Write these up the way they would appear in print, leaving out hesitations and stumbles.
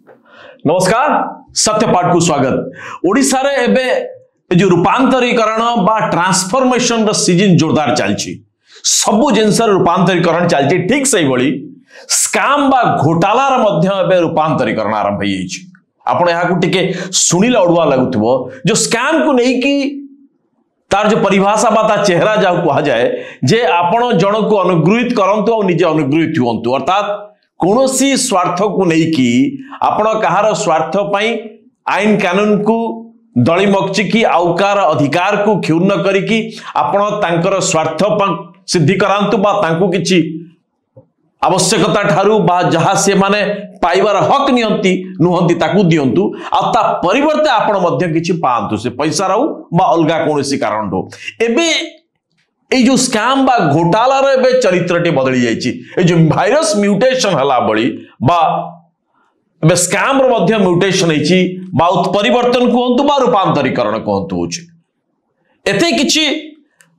नमस्कार सत्यपाठ को स्वागत। ओडिशा रे एबे जो रूपांतरीकरण बा ट्रांसफॉर्मेशन रो सीजन जोरदार चलछि। सबु जिनसर रूपांतरीकरण चलछि। ठीक सही भली स्कैम बा घोटाला रे मध्य एबे रूपांतरीकरण आरंभ होई छि। आपण एहा को टिके सुनिला अडुआ लागुथबो जो स्कैम को नै कि तार जो परिभाषा बा ता चेहरा जाउ कहा जाए जे आपण जण को अनुग्रहित करंतु और निजे अनुग्रहित हुंतु, अर्थात कौनसी स्वार्थ को नहीं कि आपण कहार स्वार्थ पाई आईन कानून को दली मकचिकी आउकार अधिकार को क्षुण्ण करिकी आपण तांकर स्वार्थ सिद्धि करांतु बा तांको किछि आवश्यकता ठारू बा जहा से माने पाइबार हक नियंती नुहंती ताकू दियंतु आ ता परिवर्ते आपण मध्य किछि पांतु से पैसा रहू बा अलगा कोनोसी कारण हो। एबे এই जो स्कैम बा घोटाला रे बे चरित्रटी बदली जाइछि। ए जो भाइरस म्यूटेशन हला बळी बा बे स्कैम रो मध्य म्यूटेशन हेछि बा उत्परिवर्तन कोहंतु बा रूपांतरीकरण कोहंतु होछि। एते किछि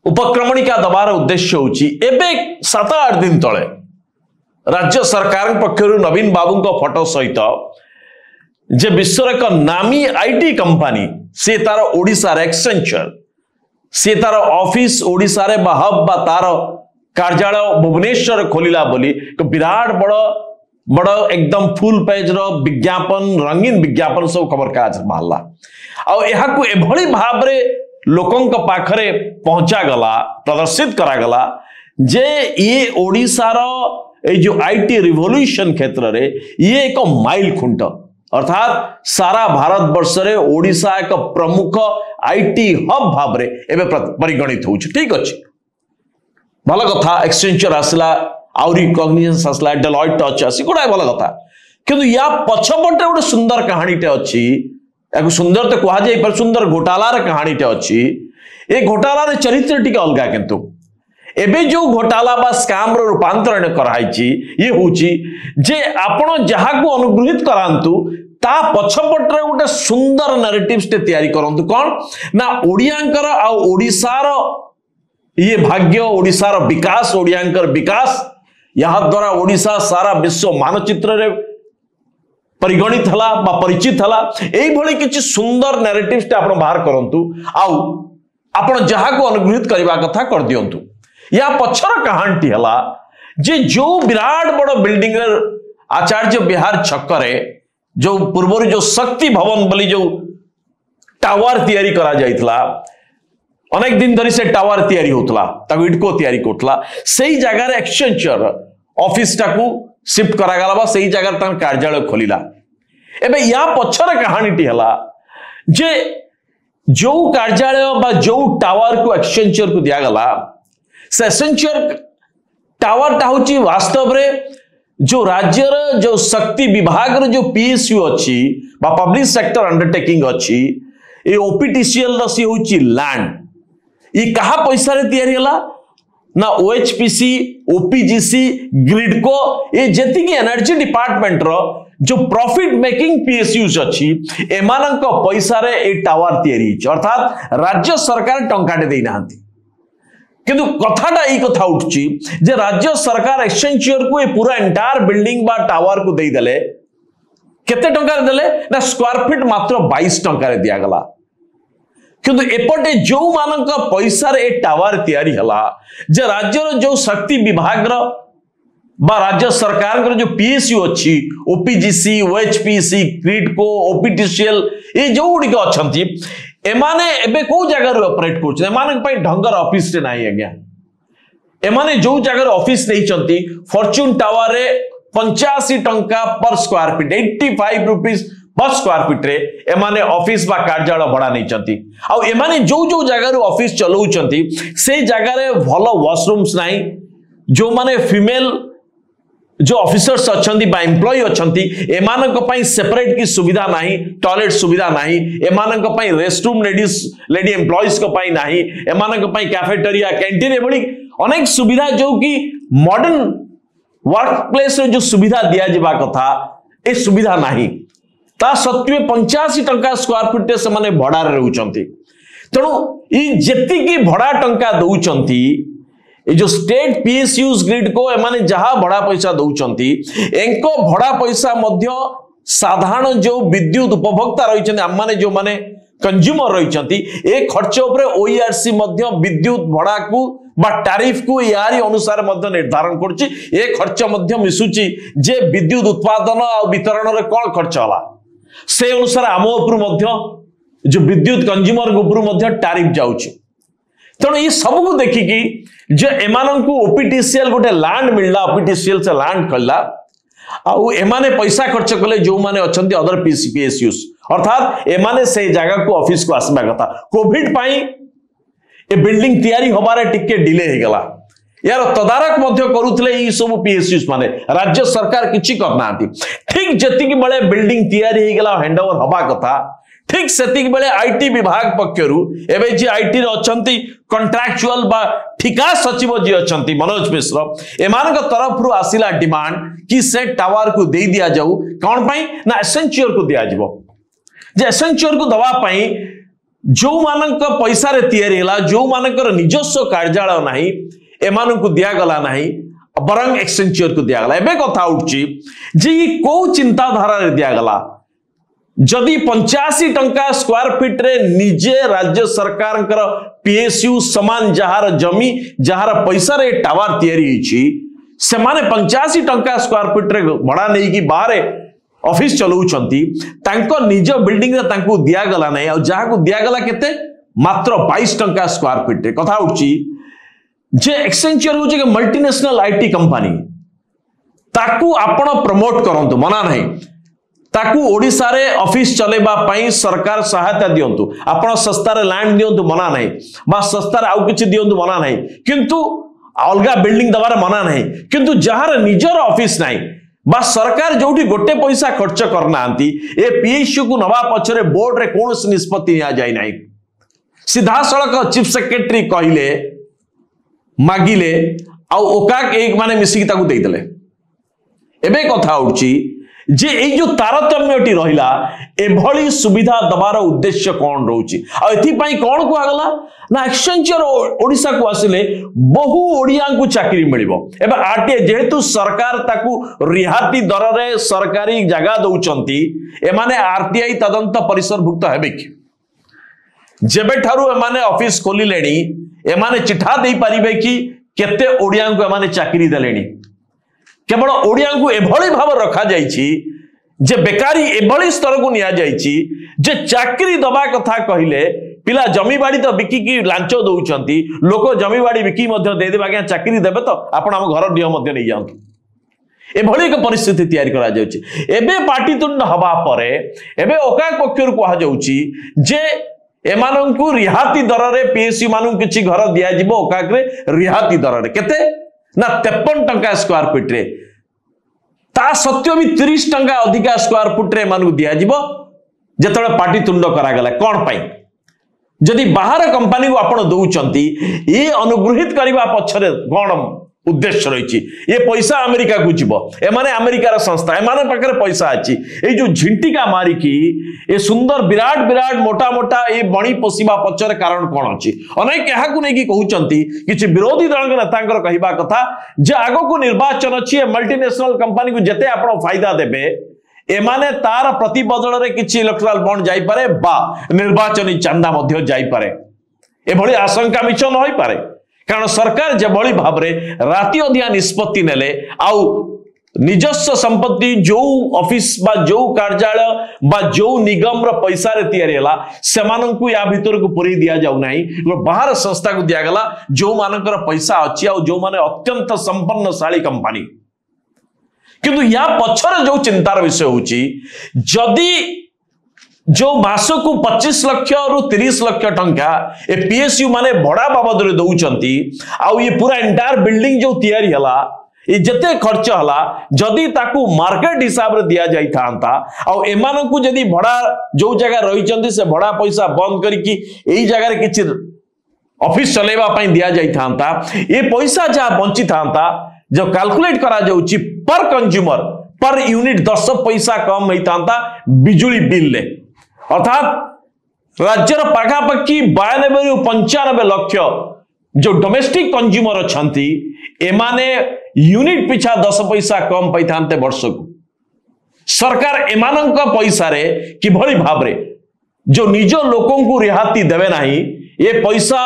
उपक्रमणिका दबार उद्देश्य होछि। एबे 7-8 दिन तळे राज्य सरकार पक्षरु नवीन बाबूंको फोटो सहित जे विश्वर एक नामी आईटी कंपनी से तार ओडिसा रे एक्सेंचर से तार ऑफिस ओडिसा रे हब बा तार कार्यालय भुवनेश्वर खोलिला बोली एक विराट बड़ एकदम फुल पेज रो विज्ञापन रंगीन विज्ञापन सब खबर काज बाहला आ एहा को एभली भाबरे लोकंक पाखरे पहुंचा गला प्रदर्शित करा गला जे ये ओडिसा रो ए जो आईटी रिवोल्यूशन क्षेत्र रे ये एक माइल खुंट, अर्थात सारा भारत वर्ष रे ओडिसा एक प्रमुख आईटी हब भाबरे एबे परिगणित होउछ। ठीक अछि, भल कथा। एक्सेंचर आसला आउरी कॉग्निजेंस आसला डेलॉयट टच आसी गोडा भल कथा, किंतु या पछपटे गोटे सुंदर कहानीटे अछि। एक सुंदर तो कहा जाय पर सुंदर घोटाला रे कहानीटे अछि। ए घोटाला रे चरित्र टिके अलगा, किंतु एबे जो घोटाला बा स्कैम रो रूपांतरण कराइछि ये होउछि जे आपण जहा को अनुग्रहित करांतु ता पछपटरे गोटे सुंदर नैरेटिव्स ते तयारी करंतु। कोन ना ओडियांकर आ ओडिसार ये भाग्य, ओडिसार विकास, ओडियांकर विकास यहा द्वारा ओडिसा सारा विश्व मानचित्र रे परिगणित हला बा परिचित हला। एई भली किछि सुंदर नैरेटिव्स ते आपण बाहर करंतु आउ आपण जहा को अनुग्रहित करबा कथा कर दियंतु। या पछर कहानी हला जे जो विराट बड़ बिल्डिंग रे आचार्य बिहार छकरे जो पूर्व जो शक्ति भवन बोली जो टावर तैयारी करा जाइतला, अनेक दिन धरी से टावर तैयारी होतला, ताको इटको तैयारी कोटला, सेही जगह रे एक्सचेंजर ऑफिस टाकू शिफ्ट करा गला बा सेही जगह ता कार्यालय खोलिला। एबे या पछर कहानीटी हला जे जो कार्यालय बा जो टावर को एक्सचेंजर को दिया गला से एक्सचेंजर टावर टा होची वास्तव रे जो राज्य रे जो शक्ति विभाग रे जो पीएसयू अछि बा पब्लिक सेक्टर अंडरटेकिंग अछि ए ओपीटीसीएल रो सी होची लैंड। ई कहा पैसा रे तैयारी हला ना ओएचपीसी, ओपीजीसी, ग्रिडको ए जेति की एनर्जी डिपार्टमेंट रो जो प्रॉफिट मेकिंग पीएसयूज अछि एमानक पैसा रे ए टावर तैयारी अछि, अर्थात राज्य सरकार टंकाटे देई नाहंती। किंतु कथाटा ई कथा उठची जे राज्य सरकार एक्सचेंजर को ए पूरा एंटायर बिल्डिंग बा टावर को देई देले। केते टंका रे देले ना स्क्वायर फीट मात्र 22 टंका रे दिया गला। किंतु एपटे जो मानक पैसा रे ए टावर तैयारी हला जे राज्य रो जो शक्ति विभाग रो बा राज्य सरकार को जो पीएसयू अछि ओपीजीसी, ओएचपीसी, ग्रिडको, ओपीटीसीएल ए जो गुडी अछंती एमाने एबे को जगह रे ऑपरेट करछ एमानक पई ढंगर ऑफिस रे नाही आज्ञा। एमाने जो जगह रे ऑफिस नै चंती फॉर्च्यून टावर रे 85 टंका पर स्क्वायर फीट 85 रुपीस पर स्क्वायर फीट रे एमाने ऑफिस बा कार्यालय भड़ा नै चंती। आ एमाने जो जो जगह रे ऑफिस चलौ चंती से जगह रे भलो वॉशरूम्स नाही, जो माने फीमेल जो ऑफिसर्स अच्छंती बा एम्प्लॉय अच्छंती एमानक पई सेपरेट की सुविधा नाही, टॉयलेट सुविधा नाही, एमानक पई रेस्टरूम लेडी एम्प्लॉयज को पई नाही, एमानक पई कैफेटेरिया, कैंटीन एभली अनेक सुविधा जो कि मॉडर्न वर्क प्लेस रे जो सुविधा दिया जिबा कथा ए सुविधा नाही। ता सत्वे 85 टंका स्क्वायर फीट से माने भड़ा रे रहउचंती। तेणु ई जेति की भड़ा टंका दउचंती ये जो स्टेट पीएसयूज ग्रिड को एमाने जहा भड़ा पैसा दउचंती एंको भड़ा पैसा मध्य साधारण जो विद्युत उपभोक्ता रही आम मैंने जो माने कंज्यूमर रही ए खर्च उपर ओईआरसी विद्युत भड़ा को बा टैरिफ को यारी अनुसार निर्धारण करुच्ची ए खर्च मिशुची जे विद्युत उत्पादन और वितरण रे कौन खर्च होला से अनुसार आम उपर जो विद्युत कंज्यूमर उपर टैरिफ जाउची तेणु ये सब को देखिकी जे एमान को ओपीटीसीएल गोटे लैंड मिलला ओपीटीसीएल से लैंड कला आउ एमाने पैसा खर्च कले जो माने अछंती अदर पीएसयूस अर्थात एमाने से जगह को ऑफिस को आसबा कथा कोविड पाई ए बिल्डिंग तैयारी होबारे टिके डिले हे गला यार तदारक मध्य करूथले ई सब पीएसयूस माने राज्य सरकार किछि करनांती ठीक जतिक बेले बिल्डिंग तैयारी हे गला हैंडओवर होबा कथा ठीक सेतिक बेले आईटी विभाग पक्षरु एबे जे आईटी रे अछंती कॉन्ट्रैक्चुअल बा ठिका सचिव जे अछंती मनोज मिश्र एमान तरफ रु आसिला डिमांड कि से टावर को दे दिया जाऊ कौन पाई ना एसेंचर को दिया जिवो जे एसेंचर को दवा पाई जो मानक पैसा रे तैयारी हला जो मानकर निजस्व कार्यालय नाही एमान को दिया गला नाही बरंग एक्सचेंजर को दिया गला एबे कथा उठची जे को चिंताधारा रे दिया गला जदि 85 टंका स्क्वायर फीट रे निजे राज्य सरकार पीएसयू समान जहार जमी जहार पैसा रे टावर तैयारी होईची से माने 85 टंका स्क्वायर फीट रे भड़ा नहीं कि बाहर ऑफिस चलाउछंती तांको निज बिल्डिंग रे तांको दिया गला नहीं और जहा को दिया गला केते मात्र 22 टंका स्क्वायर फीट रे कथा उठची जे एक्सेंचर होची के मल्टीनेशनल आईटी कंपनी ताकू आपण प्रमोट करंतु मना नहीं ताकू ओडिसा रे ऑफिस चलेबा पई सरकार सहायता दियंतु आपण सस्ता रे लैंड दियंतु मना नहीं बा सस्ता रे आउ किछि दियंतु मना नहीं किंतु अलगा बिल्डिंग दबार मना नहीं किंतु जहार निजर ऑफिस नहीं बा सरकार जोठी गोटे पैसा खर्च करनांती ए पीएसयू को नवा पछरे बोर्ड रे कोनोस निष्पत्ति निया जाय नाही सीधा सड़क चीफ सेक्रेटरी कहिले मागिले आ ओकाक एक माने मिसिकी ताकू देई देले एबे कथा उठची जे এই जो तारतम्यटी रहिला एभली सुविधा दबार उद्देश्य कौन रोची आ एथि पई कौन को आगला ना एक्सचेंजर ओडिसा को आसिले बहु ओडिया को चाकरी मिलिबो एबे आरटीए जेहेतु सरकार ताकू रिहाती दर रे सरकारी जगह दउचंती ए माने आरटीआई तदंत परिसर भुक्त हेबे कि जेबे ठारू ए माने ऑफिस खोली लेनी ए माने चिठा देई परिबे कि केते ओडिया को ए माने चाकरी देलेनी केवल ओडिया को एभली भाव रखा जाइछि जे बेकारी एभली स्तर को निया जाइछि जे चाकरी दबा कथा कहिले पिला जमी बाड़ी तो बिकी की लांच दउचंती लोक जमी बाड़ी बिकी मध्य दे देबा के चाकरी देबे तो आपण हम घर दियो मध्य नै जांतु एभली एक परिस्थिति तैयारी करा जाउछि एबे पार्टीतुंड हवा परे एबे ओकाक पक्षर कहा जाउछि जे एमानंकु रिहाती दर रे पीएसयू मानु किछि घर दिया जिवो ओकाक रे रिहाती दर रे केते ना 53 टंका स्क्वायर फीट रे ता सत्य भी 30 टंका अधिका स्क्वायर फुट रे मानु दिया जिवो जेतले पार्टी तुंड करा गला कोन पाई जदि बाहर कंपनी को आपण दउचंती ए अनुग्रहित करबा पछरे कोन उद्देश्य रही ये पैसा अमेरिका को जीव एमाने अमेरिकार संस्था एमाने पाखरे पैसा अच्छी ये जो झिंटिका मारिकी ये सुंदर विराट विराट मोटा मोटा ये बणी पोषिबा पछरे कारण कौन अच्छी अनेक यहाँ नहीं कहते किसी विरोधी दल नेता कहवा कथा जे आग को निर्वाचन अच्छी मल्टीनेशनल कंपनी को जिते आप फायदा देवे एमाने तार प्रतिबदल रे किछि इलेक्टोरल बॉन्ड जाई पारे बा निर्वाचनी चंदा मध्य जाई पारे एभली आशंका मिछ न होई पारे कारण सरकार जेभली भाव रे राति अधिया निष्पत्ति नेले आउ निजस्व संपत्ति जो ऑफिस बा जो कार्यालय बा जो निगम रो पैसा रे तैयारी हला सेमानंकु या भीतर को पुरी दिया जाउ नाही बाहर संस्था को दिया गला जो मानकर पैसा अछि आ जो माने अत्यंत संपन्नशाली कंपनी किंतु या पछरे जो चिंतार विषय होची जदि जो मासो को 25 लाख रु 30 लाख टंका ए पीएसयू माने बड़ा बाबद रे दउचंती आ ये पूरा एंटायर बिल्डिंग जो तैयारी हला ये जते खर्च हला जदि ताकू मार्केट हिसाब रे दिया जाई थांता आ एमान को जदि बड़ा जो जगह रहिचंती से बड़ा पैसा बंद करी कि एई जगह रे किछि ऑफिस चलेबा पई दिया जाई थांता ये पैसा जा बंची थांता जो कैलकुलेट करा जाउची पर कंज्यूमर पर यूनिट 10 पैसा कम होता बिजुली बिल ले अर्थात राज्यर पाखापाखि 92 रु 95 लाख जो डोमेस्टिक कंज्यूमर अच्छा एमाने यूनिट पिछा 10 पैसा कम पाई वर्ष को सरकार एमानंक पैसा रे किभली भाव रे जो निज लोकों को रिहाती देवे नहीं ये पैसा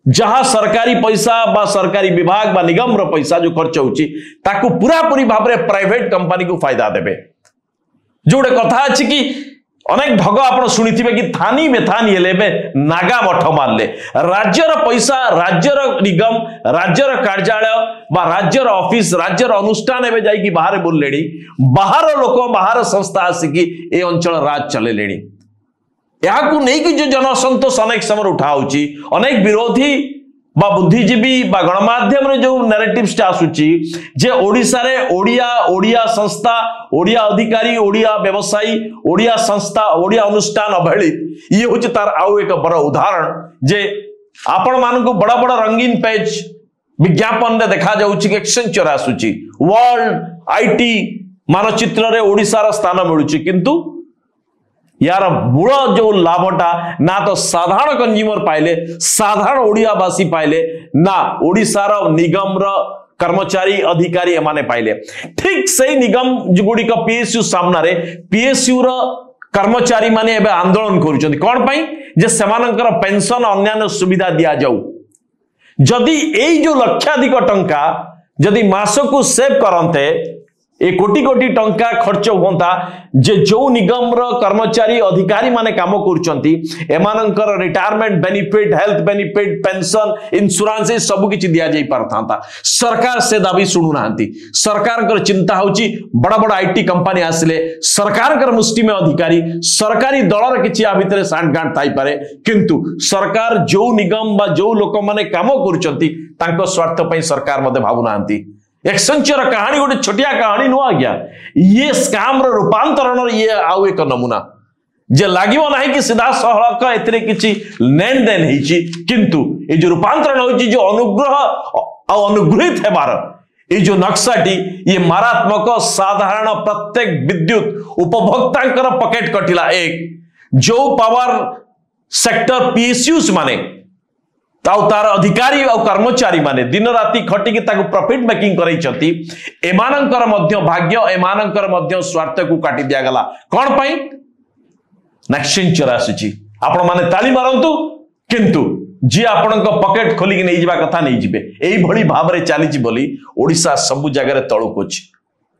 जहां सरकारी पैसा बा सरकारी विभाग बा निगम रो पैसा जो खर्च होची ताकू पूरा पूरी भाव रे प्राइवेट कंपनी को फायदा देबे। जोड़े कथा अछि कि अनेक ढग आप शुणिथिबे कि थानी बेथानी हेले नागा मठ मारले राज्यर पैसा राज्यर निगम राज्यर कार्यालय बा राज्यर ऑफिस राज्यर अनुष्ठान एवं जाइकी बाहर बुललेणी बाहर लोक बाहर संस्था आसिकी ए अंचल राज चलेलेणी। याकू नहीं कि जो जनसंतोष अनेक समय उठा होची अनेक विरोधी बा बुद्धिजीवी बा गणमाध्यम रे जो नैरेटिव्स आसुची जे ओडिसा रे ओडिया ओडिया संस्था ओडिया अधिकारी ओडिया व्यवसायी ओडिया संस्था ओडिया अनुष्ठान अवहेलित ये होची तार आउ एक बड़ उदाहरण जे आपण मानकु बड़ा बड़ा रंगीन पेज विज्ञापन रे देखा जाउची कि एक्सेंचर आसुची वर्ल्ड आईटी मानचित्र रे ओडिसा रा स्थान मिलुची किंतु यार मूल जो लाभटा ना तो साधारण कंज्यूमर पाइले साधारण ओडियावासी पाइले ना ओडिशार निगम कर्मचारी अधिकारी एमाने पाइले। ठीक सही निगम गुड़िक पीएसयू सामने पीएसयू कर्मचारी माने एबे आंदोलन करुछन्ति कोन पई जे सेमानकर पेंशन अन्यान्य सुविधा दिया जाऊ जदि एई जो लक्षाधिक टंका जदि मासकु सेव करन्ते ए कोटी कोटी टंका खर्च होता जे जो निगम कर्मचारी अधिकारी माने काम करुचंती एमानंकर retirement benefit health benefit pension insurance सब किछि दिया जाई परथांता सरकार से दाबी सुनु नांती। सरकार कर चिंता होची बड़ा बड़ा आईटी कंपनी आसले सरकार कर मुष्टि में अधिकारी सरकारी दलर किछि आ भितरे सांठगांठ थाई पारे किंतु सरकार जो निगम बा जो लोक माने काम करुचंती तांको स्वार्थ पई सरकार मते भाबु नांती। एक्सेंचर कहानी गोटे छोटिया कहानी नुआ गया ये स्कैम रूपांतरण ये आउ एक नमूना जे लागिवो नाही कि सीधा सहलक एतरे किछि लेन देन हिची किंतु ए जो रूपांतरण होची जो अनुग्रह आ अनुग्रहित हेबार ये जो नक्शाटी ये मारात्मक साधारण प्रत्येक विद्युत उपभोक्तांकर पॉकेट कटिला एक जो पावर सेक्टर पीएसयूस माने तार अधिकारी और कर्मचारी माने दिन राति खटिकी ताकू प्रॉफिट मेकिंग करैछंती एमानंकर मध्य भाग्य एमानंकर मध्य स्वार्थ को काटी दिया गला कोन पई एक्सेंचर आसीची आपण माने ताली मारंतु किंतु जी आपनक पॉकेट खोली कि नै जिबा कथा नै जिबे एई भली भाव रे चालीची बोली ओडिसा सब जगह रे तळुक अछि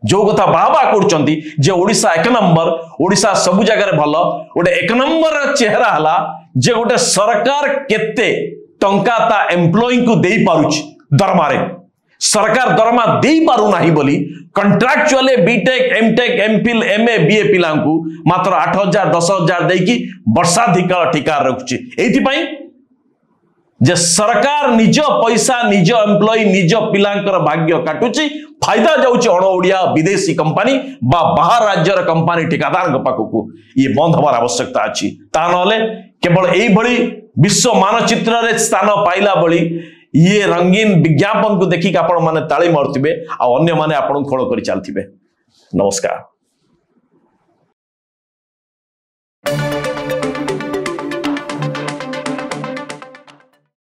जो कथा बाबा करछंती जे ओडिसा एक नंबर ओडिसा सब जगह रे भलो ओडे एक नंबर चेहरा हला जे ओडे सरकार केते टंका ता एम्प्लॉई को दे पारुछ दरमारे सरकार दरमा दे पारु नाही बोली contractually B Tech M Tech M Phil MA BA पिलांकू मात्र 8000 10000 देकी वर्षाधिक ठिका रखुची एथि पई जे सरकार निज पैसा निज एम्प्लॉई निज पिलांकर भाग्य काटुची फायदा जाउची अण ओडिया विदेशी कंपनी बा बाहर राज्यर कंपनी ठिकादार पाखकू ये बंद हबार आवश्यकता अछि ता नले केवल एई भली विश्व मानचित्र रे स्थान पाइला बली ये रंगीन विज्ञापन को देखिक आपण माने ताली मारुथिबे आ अन्य माने आपण खोल करि चलथिबे। नमस्कार।